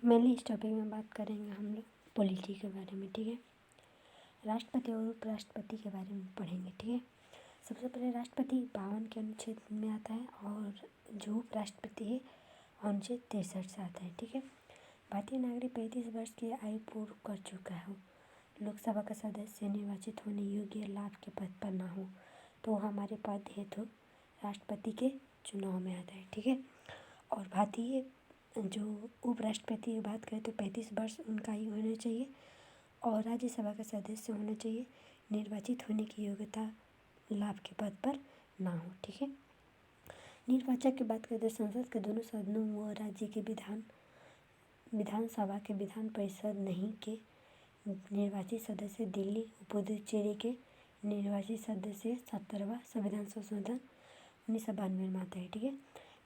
Mainly इस topic में बात करेंगे हम लोग पॉलिटी के बारे में, ठीक है। राष्ट्रपति और उपराष्ट्रपति के बारे में पढ़ेंगे, ठीक है। सबसे पहले राष्ट्रपति 52 के अनुच्छेद में आता है और जो उपराष्ट्रपति है अनुच्छेद 63 से आता है, ठीक है। भारतीय नागरिक 35 वर्ष की आयु पूर्ण कर चुका हो, लोकसभा का सदस्य निर्वाचित होने योग्य, लाभ के पद पर ना हो तो हमारे पद हेतु राष्ट्रपति के चुनाव में आता है, ठीक है। और भारतीय जो उपराष्ट्रपति की बात करें तो 35 वर्ष उनका आयु होना चाहिए और राज्यसभा का सदस्य होना चाहिए, निर्वाचित होने की योग्यता, लाभ के पद पर ना हो, ठीक है। निर्वाचन की बात करें तो संसद के दोनों सदनों व राज्य के विधानसभा के विधान परिषद नहीं के निर्वाचित सदस्य, दिल्ली पुदुचेरी के निर्वाचित सदस्य 70वां संविधान संशोधन 1992 में आता है, ठीक है।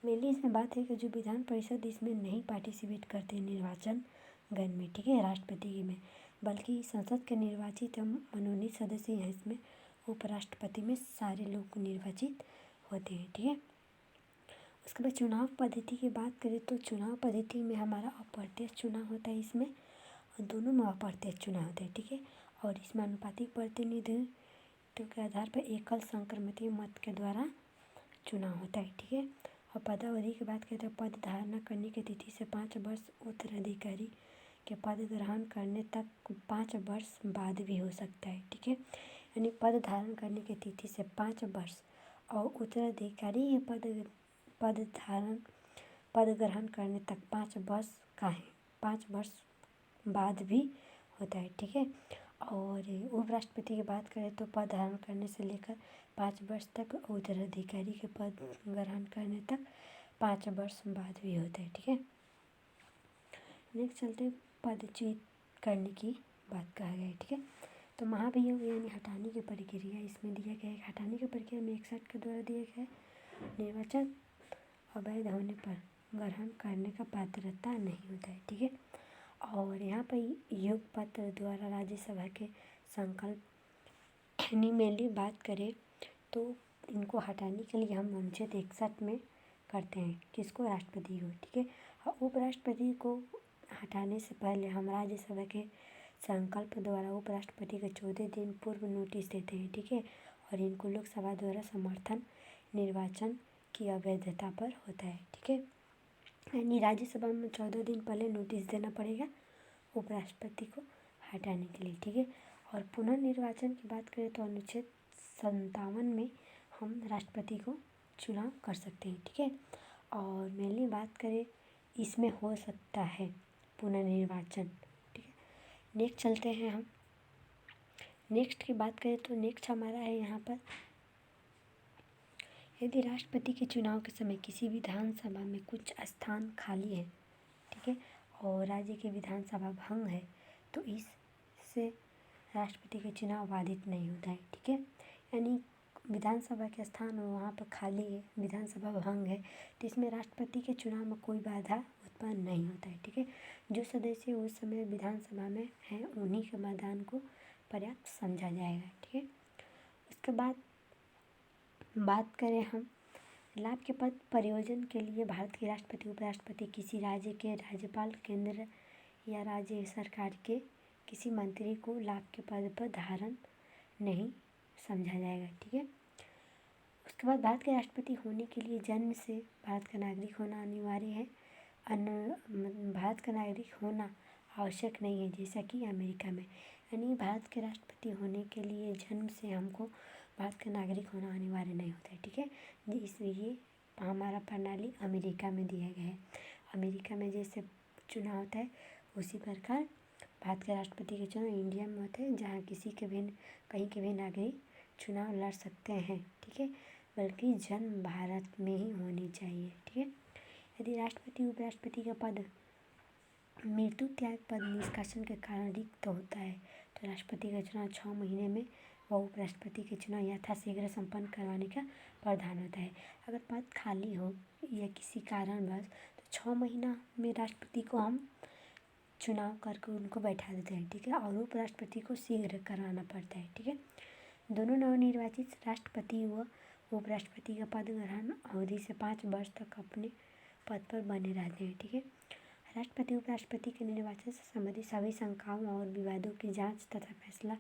मेनली इसमें बात है कि जो विधान परिषद इसमें नहीं पार्टिसिपेट करते निर्वाचन गण में, ठीक है, राष्ट्रपति में, बल्कि संसद के निर्वाचित एवं मनोनीत सदस्य हैं इसमें। उपराष्ट्रपति में सारे लोग निर्वाचित होते हैं, ठीक है। उसके बाद चुनाव पद्धति की बात करें तो चुनाव पद्धति में हमारा अप्रत्यक्ष चुनाव होता है इसमें, और दोनों में अप्रत्यक्ष चुनाव होता है, ठीक है। और इसमें अनुपातिक प्रतिनिधित्व के आधार पर एकल संक्रमित मत के द्वारा चुनाव होता है, ठीक है। और पदावधि की बात करें तो पद धारणा करने की तिथि से 5 वर्ष, उत्तराधिकारी के पद ग्रहण करने तक 5 वर्ष बाद भी हो सकता है, ठीक है। यानी पद धारण करने की तिथि से 5 वर्ष और उत्तराधिकारी ये पद ग्रहण करने तक 5 वर्ष का है, 5 वर्ष बाद भी होता है, ठीक है। और उपराष्ट्रपति की बात करें तो पद धारण करने से लेकर 5 वर्ष तक, उत्तराधिकारी के पद ग्रहण करने तक 5 वर्ष बाद भी होता है, ठीक है। नेक्स्ट चलते पदच्युत करने की बात कहा गया है, ठीक है। तो महाभियोग यानी हटाने की प्रक्रिया इसमें दिया गया है। हटाने की प्रक्रिया में 61 के द्वारा दिया गया है। निर्वाचन अवैध होने पर ग्रहण करने का पात्रता नहीं होता है, ठीक है। और यहाँ पर योग पत्र द्वारा राज्यसभा के संकल्प मेनली बात करें तो इनको हटाने के लिए हम अनुच्छेद 61 में करते हैं, किसको, राष्ट्रपति को, ठीक है। और उपराष्ट्रपति को हटाने से पहले हम राज्यसभा के संकल्प द्वारा उपराष्ट्रपति को 14 दिन पूर्व नोटिस देते हैं, ठीक है। और इनको लोकसभा द्वारा समर्थन निर्वाचन की अवैधता पर होता है, ठीक है। यानी राज्यसभा में 14 दिन पहले नोटिस देना पड़ेगा उपराष्ट्रपति को हटाने के लिए, ठीक है। और पुनर्निर्वाचन की बात करें तो अनुच्छेद 57 में हम राष्ट्रपति को चुनाव कर सकते हैं, ठीक है। और मेनली बात करें इसमें हो सकता है पुनर्निर्वाचन, ठीक है। नेक्स्ट चलते हैं हम, नेक्स्ट की बात करें तो नेक्स्ट हमारा है यहाँ पर, यदि राष्ट्रपति के चुनाव के समय किसी विधानसभा में कुछ स्थान खाली है, ठीक है, और राज्य की विधानसभा भंग है तो इससे राष्ट्रपति के चुनाव बाधित नहीं होता है, ठीक है। यानी विधानसभा के स्थान वहाँ पर खाली है, विधानसभा भंग है, तो इसमें राष्ट्रपति के चुनाव में कोई बाधा उत्पन्न नहीं होता है, ठीक है। जो सदस्य उस समय विधानसभा में हैं उन्हीं के मतदान को पर्याप्त समझा जाएगा, ठीक है। उसके बाद बात करें हम लाभ के पद प्रयोजन के लिए भारत के राष्ट्रपति उपराष्ट्रपति किसी राज्य के राज्यपाल, केंद्र या राज्य सरकार के किसी मंत्री को लाभ के पद पर धारण नहीं समझा जाएगा, ठीक है। उसके बाद भारत के राष्ट्रपति होने के लिए जन्म से भारत का नागरिक होना अनिवार्य है, भारत का नागरिक होना आवश्यक नहीं है जैसा कि अमेरिका में। यानी भारत के राष्ट्रपति होने के लिए जन्म से हमको भारत का नागरिक होना अनिवार्य नहीं होता है, ठीक है। इसलिए हमारा प्रणाली अमेरिका में दिया गया है। अमेरिका में जैसे चुनाव होता है उसी प्रकार भारत के राष्ट्रपति के चुनाव इंडिया में होते हैं, जहाँ कहीं के भी नागरिक चुनाव लड़ सकते हैं, ठीक है, बल्कि जन्म भारत में ही होनी चाहिए, ठीक है। यदि राष्ट्रपति उपराष्ट्रपति का पद मृत्यु, त्याग, पद निष्कासन के कारण रिक्त होता है तो राष्ट्रपति का चुनाव 6 महीने में व उपराष्ट्रपति के चुनाव यथाशीघ्र संपन्न करवाने का प्रावधान होता है। अगर पद खाली हो या किसी कारणवश तो 6 महीना में राष्ट्रपति को हम चुनाव करके उनको बैठा देते हैं, ठीक है। और उपराष्ट्रपति को शीघ्र कराना पड़ता है, ठीक है। दोनों नवनिर्वाचित राष्ट्रपति व उपराष्ट्रपति का पद ग्रहण अवधि से 5 वर्ष तक अपने पद पर बने रहते हैं, ठीक है। राष्ट्रपति उपराष्ट्रपति के निर्वाचन से संबंधित सभी शंकाओं और विवादों की जांच तथा फैसला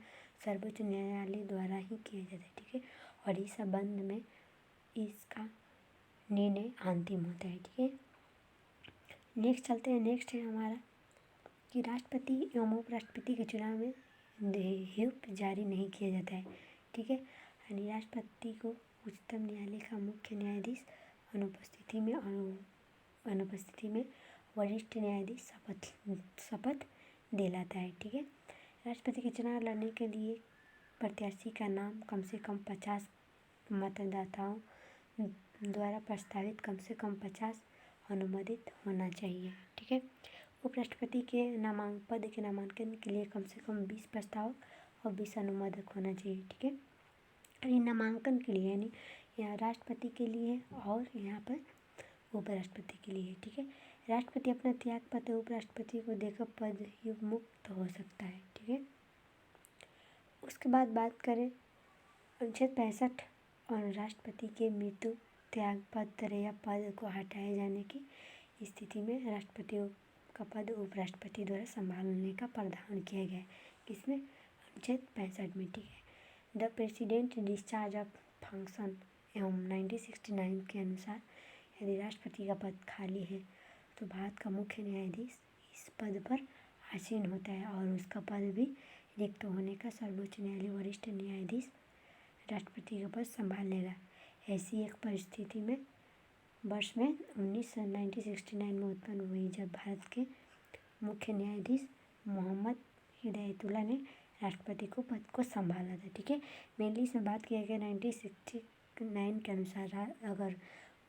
सर्वोच्च न्यायालय द्वारा ही किया जाता है, ठीक है। और इस संबंध में इसका निर्णय अंतिम होता है, ठीक है। नेक्स्ट चलते हैं। नेक्स्ट है हमारा कि राष्ट्रपति एवं उपराष्ट्रपति के चुनाव में व्हिप जारी नहीं किया जाता है, ठीक है। यानी राष्ट्रपति को उच्चतम न्यायालय का मुख्य न्यायाधीश अनुपस्थिति में वरिष्ठ न्यायाधीश शपथ दिलाता है, ठीक है। राष्ट्रपति के चुनाव लड़ने के लिए प्रत्याशी का नाम कम से कम 50 मतदाताओं द्वारा प्रस्तावित कम से कम 50 अनुमोदित होना चाहिए, ठीक है। उपराष्ट्रपति के पद के नामांकन के लिए कम से कम 20 प्रस्तावक और 20 अनुमोदक होना चाहिए, ठीक है। यानी नामांकन के लिए, यानी यहाँ राष्ट्रपति के लिए और यहाँ पर उपराष्ट्रपति के लिए, ठीक है। राष्ट्रपति अपना त्याग पत्र उपराष्ट्रपति को देकर पद युग मुक्त हो सकता है, ठीक है। उसके बाद बात करें अनुच्छेद 65 और राष्ट्रपति के मृत्यु, त्याग पत्र या पद को हटाए जाने की स्थिति में राष्ट्रपति का पद उपराष्ट्रपति द्वारा संभालने का प्रावधान किया गया है। किसमें? अनुच्छेद 65 में, ठीक है। The president discharge of function एवं 1969 के अनुसार यदि राष्ट्रपति का पद खाली है तो भारत का मुख्य न्यायाधीश इस पद पर आसीन होता है और उसका पद भी रिक्त होने का सर्वोच्च न्यायालय वरिष्ठ न्यायाधीश राष्ट्रपति का पद संभाल लेगा। ऐसी एक परिस्थिति में वर्ष में 1969 में उत्पन्न हुई जब भारत के मुख्य न्यायाधीश मोहम्मद हिदायतुल्लाह ने राष्ट्रपति को पद को संभाला था, ठीक है। मेनली इसमें बात किया गया 1969 के अनुसार अगर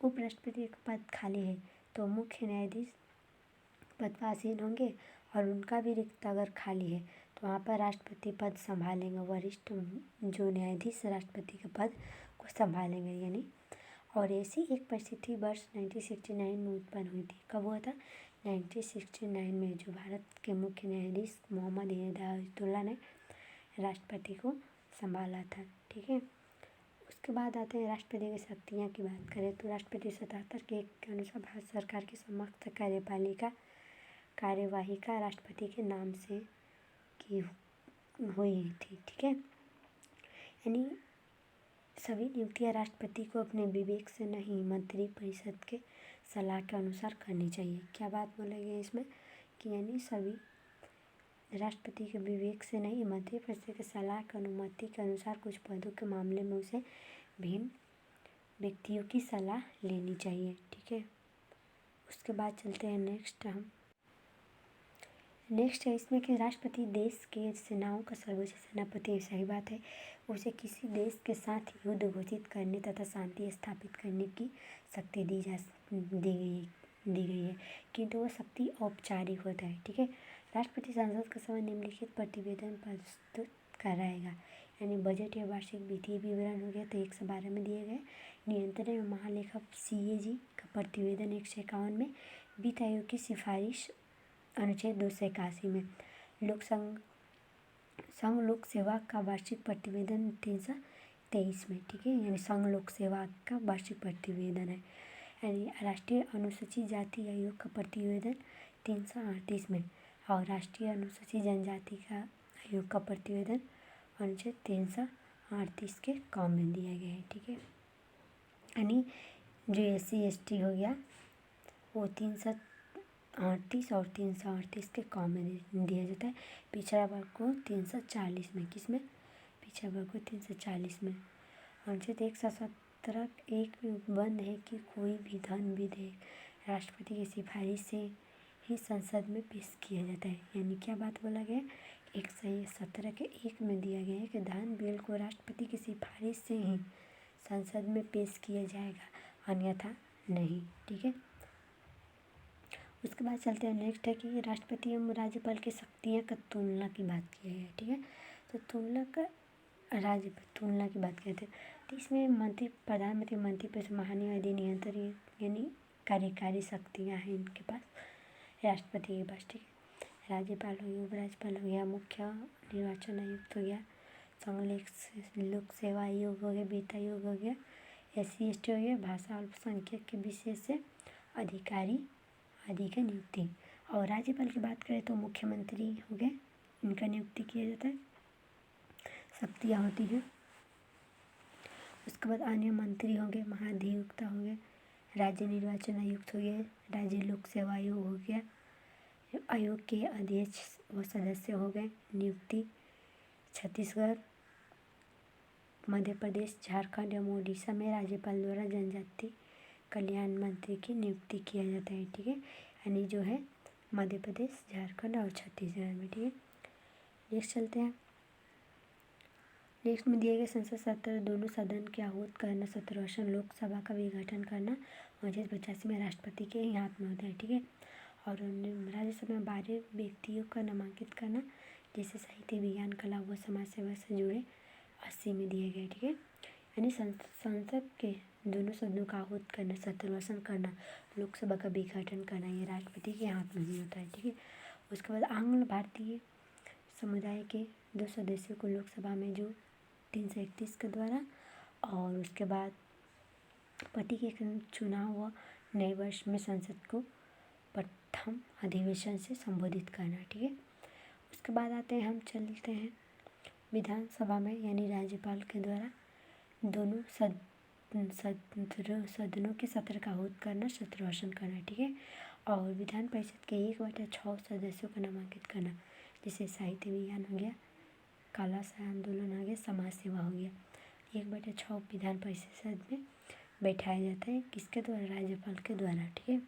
उपराष्ट्रपति का पद खाली है तो मुख्य न्यायाधीश पद पर आसीन होंगे और उनका भी रिक्त अगर खाली है तो वहाँ पर राष्ट्रपति पद संभालेंगे, वरिष्ठ जो न्यायाधीश राष्ट्रपति के पद को संभालेंगे यानी। और ऐसी एक परिस्थिति वर्ष 1969 में उत्पन्न हुई थी। कब हुआ था? 1969 में, जो भारत के मुख्य न्यायाधीश मोहम्मद हिदायतुल्लाह ने राष्ट्रपति को संभाला था, ठीक है। उसके बाद आते हैं राष्ट्रपति की शक्तियाँ की बात करें तो राष्ट्रपति 77 के 1 के अनुसार भारत सरकार की समस्त कार्यवाही का राष्ट्रपति के नाम से की हुई थी, ठीक है। यानी सभी नियुक्तियाँ राष्ट्रपति को अपने विवेक से नहीं मंत्रिपरिषद के सलाह के अनुसार करनी चाहिए। क्या बात बोला गया इसमें कि यानी सभी राष्ट्रपति के विवेक से नहीं मंत्रिपरिषद के सलाह के अनुमति के अनुसार कुछ पदों के मामले में उसे भिन्न व्यक्तियों की सलाह लेनी चाहिए, ठीक है। उसके बाद चलते हैं नेक्स्ट है इसमें कि राष्ट्रपति देश के सेनाओं का सर्वोच्च सेनापति, सही बात है। उसे किसी देश के साथ युद्ध घोषित करने तथा शांति स्थापित करने की शक्ति दी गई है, किंतु वह शक्ति औपचारिक होता है, ठीक है। राष्ट्रपति संसद के समय निम्नलिखित प्रतिवेदन प्रस्तुत कराएगा, यानी बजट या वार्षिक वित्तीय विवरण हो गया तो 112 में दिए गए, नियंत्रण एवं महालेखा CAG का प्रतिवेदन 151 में, वित्त आयोग की सिफारिश अनुच्छेद 281 में, संघ लोक सेवा का वार्षिक प्रतिवेदन 323 में, ठीक है। यानी संघ लोक सेवा का वार्षिक प्रतिवेदन है। यानी राष्ट्रीय अनुसूचित जाति आयोग का प्रतिवेदन 338 में और राष्ट्रीय अनुसूचित जनजाति का आयोग का प्रतिवेदन अनुच्छेद 338 के कॉम में दिया गया है, ठीक है। यानी जो SC ST हो गया वो 338 और 338 के कॉम में दिया जाता है। पिछड़ा वर्ग को 340 में, किस में? पिछड़ा वर्ग को 340 में। अनुच्छेद 117 1 में उपबंध है कि कोई भी धन विधेयक राष्ट्रपति की सिफारिश से ही संसद में पेश किया जाता है। यानी क्या बात बोला गया? 117 के 1 में दिया गया है कि धन बिल को राष्ट्रपति की सिफारिश से ही संसद में पेश किया जाएगा, अन्यथा नहीं, ठीक है। उसके बाद चलते हैं नेक्स्ट है कि राष्ट्रपति एवं राज्यपाल की शक्तियाँ का तुलना की बात की है, ठीक है। तो तुलना की बात करते हैं तो इसमें प्रधानमंत्री मंत्रिपरिषद महान्यायाधीश नियंत्रण यानी कार्यकारी शक्तियाँ हैं इनके पास, राष्ट्रपति के पास, ठीक है। राज्यपाल हो गया, उपराज्यपाल हो गया, मुख्य निर्वाचन आयुक्त हो गया, संघ लोक सेवा आयोग हो गया, वित्त आयोग हो गया, SC ST हो गया, भाषा अल्पसंख्यक के विशेष अधिकारी आदि का नियुक्ति। और राज्यपाल की बात करें तो मुख्यमंत्री हो गए, इनका नियुक्ति किया जाता है, शक्तियाँ होती हैं। उसके बाद अन्य मंत्री होंगे, महाधिवक्ता हो गए, राज्य निर्वाचन आयुक्त हो गए, राज्य लोक सेवा आयोग हो गया, आयोग के अध्यक्ष व सदस्य हो गए। नियुक्ति छत्तीसगढ़, मध्य प्रदेश, झारखंड एवं उड़ीसा में राज्यपाल द्वारा जनजाति कल्याण मंत्री की नियुक्ति किया जाता है। ठीक है, यानी जो है मध्य प्रदेश, झारखंड और छत्तीसगढ़ में। ठीक है, नेक्स्ट चलते हैं। नेक्स्ट में दिए गए संसद सत्र दोनों सदन के आहूत करना, 17वां लोकसभा का विघटन करना 1985 में राष्ट्रपति के ही हाथ में होता है। ठीक है, और राज्यसभा में 12 व्यक्तियों का नामांकित करना, जैसे साहित्य, विज्ञान, कला व समाज सेवा से जुड़े 80 में दिए गए। ठीक है, यानी संसद के दोनों सदनों का आहूत करना, 17वां करना, लोकसभा का विघटन करना, ये राष्ट्रपति के हाथ में ही होता है। ठीक है, उसके बाद आंग्ल भारतीय समुदाय के 2 सदस्यों को लोकसभा में जो 331 के द्वारा, और उसके बाद पति के चुनाव व नए वर्ष में संसद को प्रथम अधिवेशन से संबोधित करना। ठीक है, उसके बाद आते हैं, हम चलते हैं विधानसभा में, यानी राज्यपाल के द्वारा दोनों सदनों के सत्र का आहूत करना, 17वां करना। ठीक है, और विधान परिषद के 1/6 सदस्यों को नामांकित करना, जैसे साहित्य, विज्ञान हो गया, कला से आंदोलन हो गया, समाज सेवा हो गया। 1/6 विधान परिषद में बैठाया जाता है, किसके द्वारा? राज्यपाल के द्वारा। ठीक है,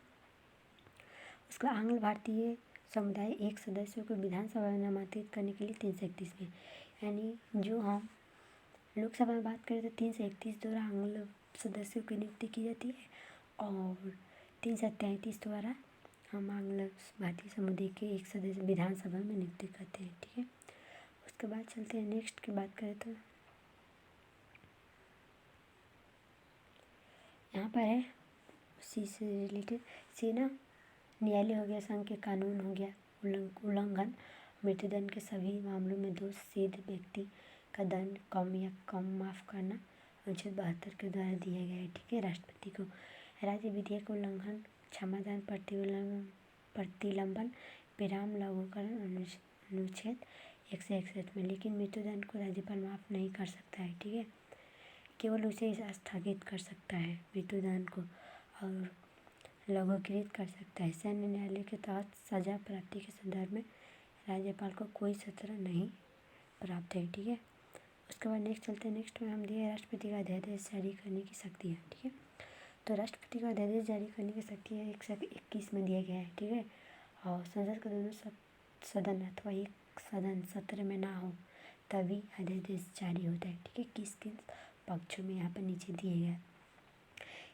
उसका आंग्ल भारतीय समुदाय 1 सदस्यों को विधानसभा में नामांकित करने के लिए 331 में, यानी जो हम लोकसभा में बात करें तो 331 द्वारा आंग्ल सदस्यों की नियुक्ति की जाती है, और 333 द्वारा हम आंग्ल भारतीय समुदाय के 1 सदस्य विधानसभा में नियुक्ति करते हैं। ठीक है, उसके बाद चलते हैं नेक्स्ट की बात करें तो यहाँ पर है उसी से रिलेटेड सेना न्यायालय हो गया, संघ के कानून हो गया, उल्लंघन, मृत्युदंड के सभी मामलों में दोष सिद्ध व्यक्ति का दंड कम या कम माफ़ करना 1972 के द्वारा दिया गया है। ठीक है, राष्ट्रपति को राज्य विधेयक उल्लंघन, क्षमादान, प्रतिलंबन, विराम लागूकरण अनुच्छेद 161 में, लेकिन मृत्युदंड को राज्यपाल माफ़ नहीं कर सकता है। ठीक है, केवल उसे स्थगित कर सकता है मृत्युदंड को, और लघुकृत कर सकता है। सैन्य न्यायालय के तहत सजा प्राप्ति के संदर्भ में राज्यपाल को कोई सत्र नहीं प्राप्त है। ठीक है, उसके बाद नेक्स्ट चलते हैं। नेक्स्ट में हम दिए राष्ट्रपति का अध्यादेश जारी करने की शक्ति है। ठीक है, तो राष्ट्रपति का अध्यादेश जारी करने की शक्ति है 121 में दिया गया है। ठीक है, और संसद के दोनों सदन अथवा एक सदन सत्र में ना हो तभी अध्यादेश जारी होता है। ठीक है, किस किस पक्षों में यहाँ पर नीचे दिए गए।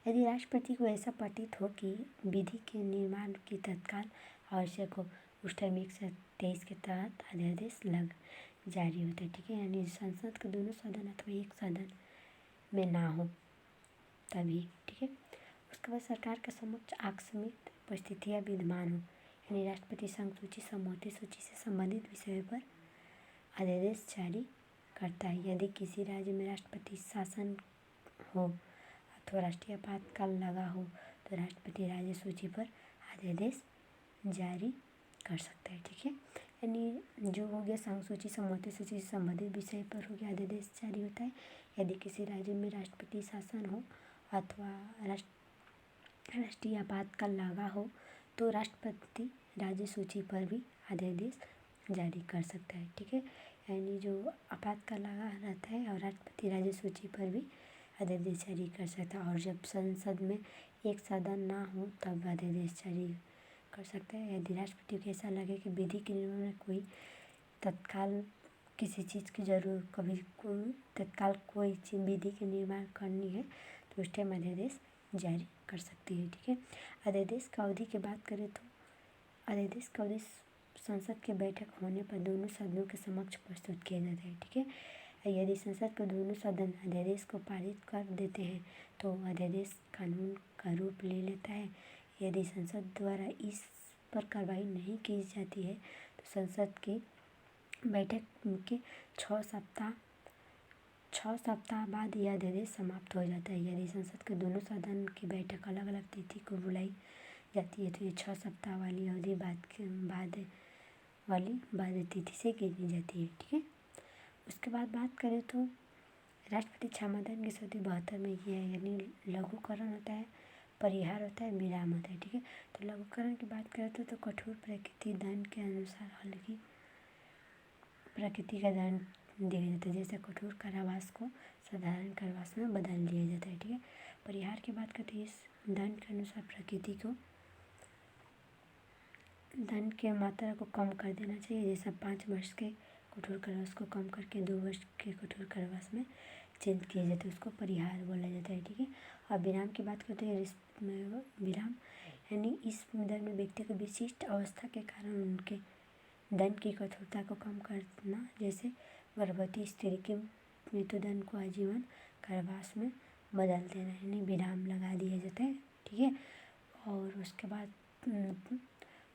यदि राष्ट्रपति को ऐसा प्रतीत हो कि विधि के निर्माण की तत्काल आवश्यक हो, उस टाइम 123 के तहत अध्यादेश जारी होता है। ठीक है, यानी संसद के दोनों सदन अथवा एक सदन में ना हो तभी। ठीक है, उसके बाद सरकार के समक्ष आकस्मिक परिस्थितियाँ विद्यमान हो, यानी राष्ट्रपति संघ सूची, समवर्ती सूची से संबंधित विषयों पर अध्यादेश जारी करता है। यदि किसी राज्य में राष्ट्रपति शासन हो अथवा राष्ट्रीय आपातकाल लगा हो तो राष्ट्रपति राज्य सूची पर अध्यादेश जारी कर सकता है। ठीक है, यानी जो हो गया संघ सूची, समवर्ती सूची से संबंधित विषय पर हो गया अध्यादेश जारी होता है। यदि किसी राज्य में राष्ट्रपति शासन हो अथवा राष्ट्रीय आपातकाल लगा हो तो राष्ट्रपति राज्य सूची पर भी अध्यादेश जारी कर सकता है। ठीक है, यानी जो आपातकाल लगा रहता है और राष्ट्रपति राज्य सूची पर भी अध्यादेश जारी कर सकता है, और जब संसद में एक सदन ना हो तब अध्यादेश जारी कर सकता है। यदि राष्ट्रपति को ऐसा लगे कि विधि के निर्माण में कोई तत्काल किसी चीज़ की जरूरत, कभी कोई तत्काल कोई चीज़ विधि के निर्माण करनी है तो उस टाइम अध्यादेश जारी कर सकती है। ठीक है, अध्यादेश का अवधि की बात करें तो अध्यादेश का अवधि संसद की बैठक होने पर दोनों सदनों के समक्ष प्रस्तुत किया जाता है। ठीक है, यदि संसद के दोनों सदन अध्यादेश को पारित कर देते हैं तो अध्यादेश कानून का रूप ले लेता है। यदि संसद द्वारा इस पर कार्रवाई नहीं की जाती है तो संसद की बैठक के 6 सप्ताह बाद यह अध्यादेश समाप्त हो जाता है। यदि संसद के दोनों सदन की बैठक अलग अलग तिथि को बुलाई जाती है तो ये 6 सप्ताह वाली अवधि बाद तिथि से गिनी जाती है। ठीक है, उसके बाद बात करें तो राष्ट्रपति क्षमादान की स्थिति 72 में किया है, यानी लघुकरण होता है, परिहार होता है, विराम होता है। ठीक है, तो लघुकरण की बात करें तो कठोर प्रकृति दंड के अनुसार हल्की प्रकृति का दंड दिया जाता है, जैसे कठोर कारावास को साधारण कारावास में बदल दिया जाता है। ठीक है, परिहार की बात करते हैं, इस दंड के अनुसार प्रकृति को दंड के मात्रा को कम कर देना चाहिए, जैसे 5 वर्ष के कठोर कारावास को कम करके 2 वर्ष के कठोर कारावास में चेंज किया जाता है, उसको परिहार बोला जाता है। ठीक है, अब विराम की बात करते हैं, विराम यानी इस दंड में व्यक्ति को विशिष्ट अवस्था के कारण उनके दंड की कठोरता को कम करना, जैसे गर्भवती स्त्री के मृत्युदंड को आजीवन कारावास में बदल देना, यानी विराम लगा दिया जाता है। ठीक है, और उसके बाद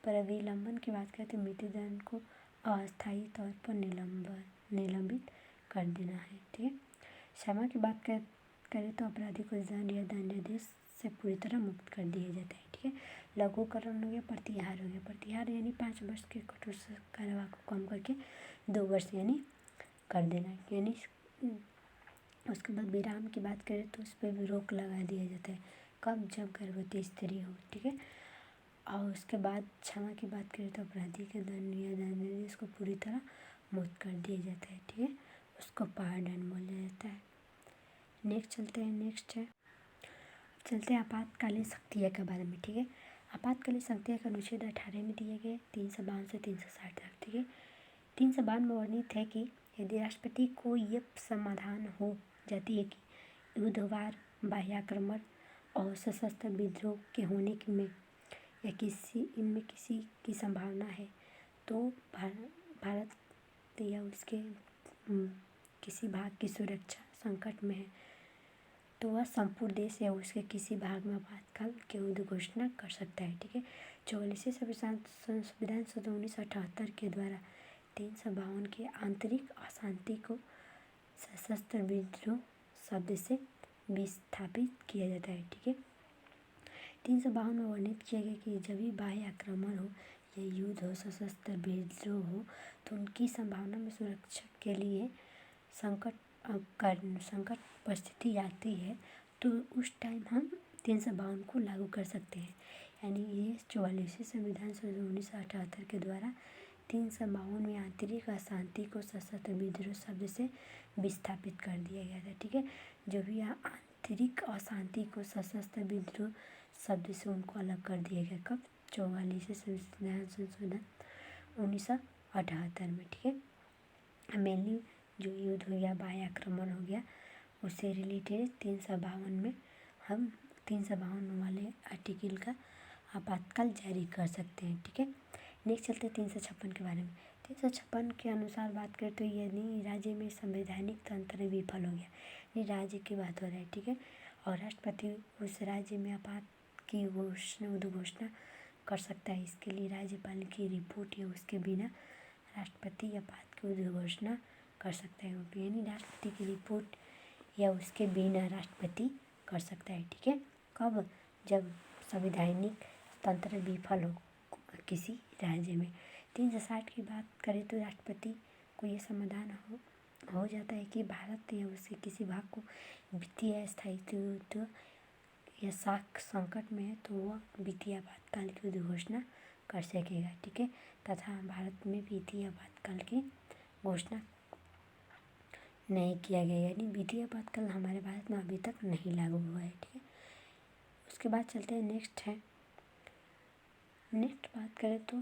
परिलंबन की बात करें तो मृत्युदंड को अस्थायी तौर पर निलंबित कर देना है। ठीक है, क्षमा की बात करें तो अपराधी को दंड या दंडादेश से पूरी तरह मुक्त कर दिया जाता है। ठीक है, लघुकरण हो गया, प्रतिहार हो गया। प्रतिहार यानी 5 वर्ष के कठोर कारावास को कम करके 2 वर्ष यानी कर देना, यानी उसके बाद विराम की बात करें तो उस पर भी रोक लगा दिया जाता है, कब, जब गर्भवती स्त्री हो। ठीक है, और उसके बाद क्षमा की बात करें तो अपराधी के दंड या दंडादेश को पूरी तरह मुक्त कर दिया जाता है। ठीक है, उसको पारदंड बोला जाता है। नेक्स्ट चलते हैं आपातकालीन शक्तियाँ के बारे में। ठीक है, आपातकालीन शक्तियाँ का अनुच्छेद 18 में दिए गए 352 से 360 तक। ठीक है, 352 में वर्णित है कि यदि राष्ट्रपति को ये समाधान हो जाती है कि युद्धवार, बाह्याक्रमण और सशस्त्र विद्रोह के होने में या किसी की संभावना है, तो भारत या उसके किसी भाग की सुरक्षा संकट में है, तो वह संपूर्ण देश या उसके किसी भाग में आपातकाल की युद्ध घोषणा कर सकता है। ठीक है, 44वें संविधान संशोधन 1978 के द्वारा 352 के आंतरिक अशांति को सशस्त्र विद्रोह शब्द से विस्थापित किया जाता है। ठीक है, 352 में वर्णित किया गया कि जब भी बाह्य आक्रमण हो या युद्ध हो, सशस्त्र विद्रोह हो, तो उनकी संभावना में सुरक्षा के लिए संकट परिस्थिति आती है, तो उस टाइम हम 352 को लागू कर सकते हैं। यानी ये 44वें संविधान संशोधन 1978 के द्वारा 352 में आंतरिक अशांति को सशस्त्र विद्रोह शब्द से विस्थापित कर दिया गया था। ठीक है, जो भी आंतरिक अशांति को सशस्त्र विद्रोह शब्द से उनको अलग कर दिया गया, कब, 44वें संविधान संशोधन 1978 में। ठीक है, मेनली जो युद्ध हो गया, बाह्य आक्रमण हो गया, उससे रिलेटेड 352 में हम 352 वाले आर्टिकल का आपातकाल जारी कर सकते हैं। ठीक है, नेक्स्ट चलते हैं 356 के बारे में। 356 के अनुसार बात करें तो यानी राज्य में संवैधानिक तंत्र विफल हो गया, यानी राज्य की बात हो रहा है। ठीक है, और राष्ट्रपति उस राज्य में आपात की घोषणा कर सकता है। इसके लिए राज्यपाल की रिपोर्ट या उसके बिना राष्ट्रपति आपात की घोषणा कर सकता है, यानी राष्ट्रपति की रिपोर्ट या उसके बिना राष्ट्रपति कर सकता है। ठीक है, कब, जब संवैधानिक तंत्र विफल हो किसी राज्य में। 360 की बात करें तो राष्ट्रपति को ये समाधान हो जाता है कि भारत या उसके किसी भाग को वित्तीय स्थायित्व या साख संकट में है, तो वह वित्तीय आपातकाल की घोषणा कर सकेगा। ठीक है, तथा भारत में वित्तीय आपातकाल की घोषणा नहीं किया गया, यानी वित्तीय आपातकाल हमारे भारत में अभी तक नहीं लागू हुआ है। ठीक है, उसके बाद चलते हैं नेक्स्ट बात करें तो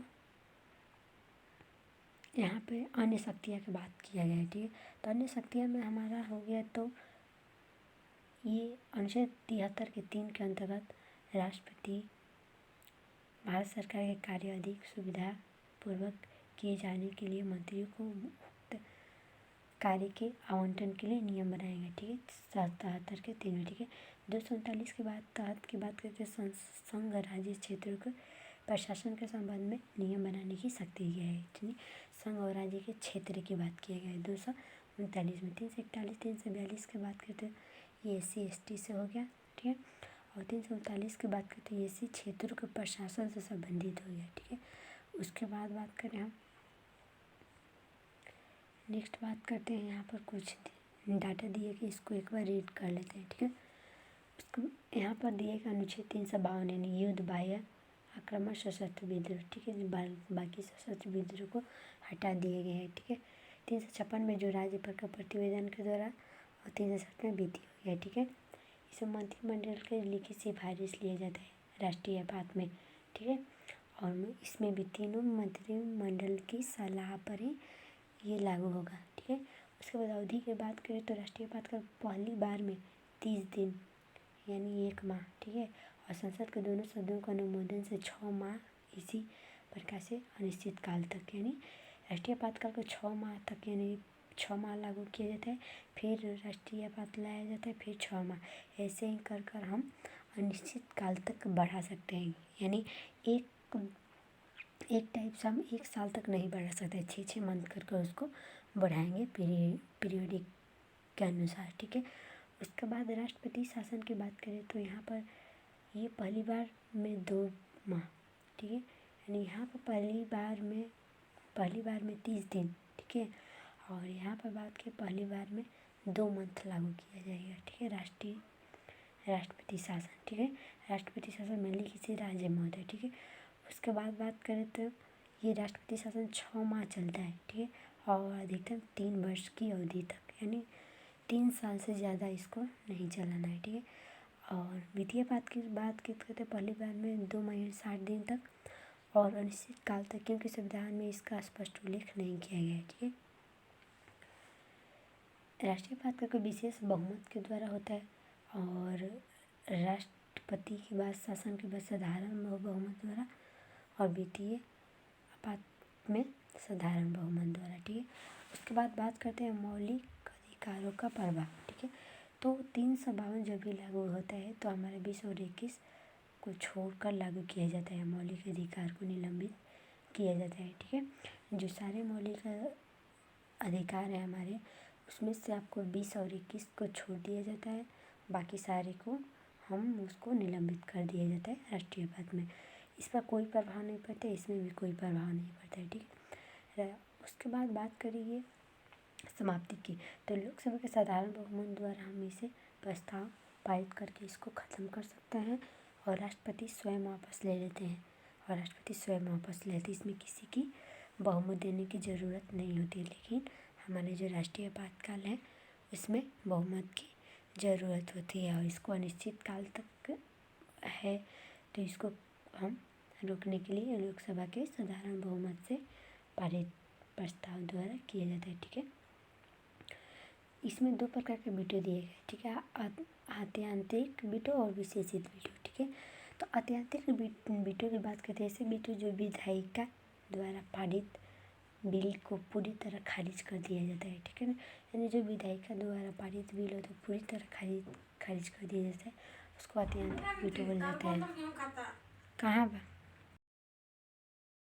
यहाँ पे अन्य शक्तियाँ की बात किया गया है। ठीक है, तो अन्य शक्तियाँ में हमारा हो गया, तो ये अनुच्छेद 73 के 3 के अंतर्गत राष्ट्रपति भारत सरकार के कार्य अधिक सुविधा पूर्वक किए जाने के लिए मंत्रियों को उक्त कार्य के आवंटन के लिए नियम बनाएंगे। ठीक है, 77 के 3 में। ठीक है, 239 के बाद तहत की बात करते हैं, संघ राज्य क्षेत्रों के प्रशासन के संबंध में नियम बनाने की शक्ति है। यानी संघ और राज्य के क्षेत्र की बात किया गया है 239 में। 341 342 की बात करते हैं, ये SC ST से हो गया। ठीक है, और 339 की बात करते हैं, ये इसी क्षेत्रों के प्रशासन से संबंधित हो गया। ठीक है, उसके बाद बात करें हम, नेक्स्ट बात करते हैं, यहाँ पर कुछ डाटा दिए कि इसको एक बार रीड कर लेते हैं। ठीक है, उसको यहाँ पर दिए कि अनुच्छेद 352 यानी युद्ध, बाह्य आक्रमण, सशस्त्र विद्रोह। ठीक है, बाकी सशस्त्र विद्रोह को हटा दिए गए हैं। ठीक है, 356 में जो राज्यपाल का प्रतिवेदन के द्वारा और 360 में विधि हो गया। ठीक है, इसे मंत्रिमंडल के लिखित सिफारिश लिया जाता है राष्ट्रीय आपात में। ठीक है, और इसमें भी तीनों मंत्रिमंडल की सलाह पर ही ये लागू होगा। ठीक है, उसके बाद अवधि की बात करें तो राष्ट्रीय आपात का पहली बार में 30 दिन यानी 1 माह। ठीक है, और संसद के दोनों सदनों के अनुमोदन से 6 माह इसी प्रकार से अनिश्चित काल तक यानी राष्ट्रीय आपातकाल को 6 माह तक यानी 6 माह लागू किया जाता है, फिर राष्ट्रीय आपात लाया जाता है, फिर 6 माह, ऐसे ही कर कर हम अनिश्चित काल तक बढ़ा सकते हैं। यानी एक टाइप से हम 1 साल तक नहीं बढ़ा सकते, 6 मंथ कर कर उसको बढ़ाएंगे पीरियडिक के अनुसार। ठीक है, उसके बाद राष्ट्रपति शासन की बात करें तो यहाँ पर ये पहली बार में 2 माह। ठीक है, यानी यहाँ पर पहली बार में 30 दिन। ठीक है, और यहाँ पर बात की पहली बार में 2 मंथ लागू किया जाएगा। ठीक है, राष्ट्रपति शासन। ठीक है, राष्ट्रपति शासन मेनली किसी राज्य में होता है। ठीक है, उसके बाद बात करें तो ये राष्ट्रपति शासन 6 माह चलता है। ठीक है, और अधिकतम 3 वर्ष की अवधि तक यानी 3 साल से ज़्यादा इसको नहीं चलाना है। ठीक है, और वित्तीय बात की बात करते पहली बार में 2 महीने 60 दिन तक और अनिश्चित काल तक, क्योंकि संविधान में इसका स्पष्ट उल्लेख नहीं किया गया है। ठीक है, राष्ट्रीय आपात का कोई विशेष बहुमत के द्वारा होता है और राष्ट्रपति के बाद शासन के बाद साधारण बहुमत द्वारा और वित्तीय आपात में साधारण बहुमत द्वारा। ठीक है, उसके बाद बात करते हैं मौलिक अधिकारों का प्रभाव। ठीक है, तो 352 जब भी लागू होता है तो हमारे 20 और 21 को छोड़कर लागू किया जाता है, मौलिक अधिकार को निलंबित किया जाता है। ठीक है, जो सारे मौलिक अधिकार हैं हमारे, उसमें से आपको 20 और 21 को छोड़ दिया जाता है, बाकी सारे को हम उसको निलंबित कर दिया जाता है राष्ट्रीय आपात में। इस पर कोई प्रभाव नहीं पड़ता, इसमें भी कोई प्रभाव नहीं पड़ता है। ठीक है, उसके बाद बात करिए समाप्ति की, तो लोकसभा के साधारण बहुमत द्वारा हम इसे प्रस्ताव पारित करके इसको ख़त्म कर सकते हैं और राष्ट्रपति स्वयं वापस ले लेते हैं इसमें किसी की बहुमत देने की ज़रूरत नहीं होती है। लेकिन हमारे जो राष्ट्रीय आपातकाल है उसमें बहुमत की ज़रूरत होती है और इसको अनिश्चित काल तक है, तो इसको हम रोकने के लिए लोकसभा के साधारण बहुमत से पारित प्रस्ताव द्वारा किया जाता है। ठीक है, इसमें 2 प्रकार के वीटो दिए गए। ठीक है, आत्यंतिक वीटो और विशेषित वीटो। ठीक है, तो आत्यंतिक वीटो की बात करते हैं, ऐसे वीटो जो विधायिका द्वारा पारित बिल को पूरी तरह खारिज कर दिया जाता है। ठीक है ना, यानी जो विधायिका द्वारा पारित बिल हो तो पूरी तरह खारिज कर दिया जाता है, उसको आत्यंतिक वीटो बोला जाता है। कहाँ पर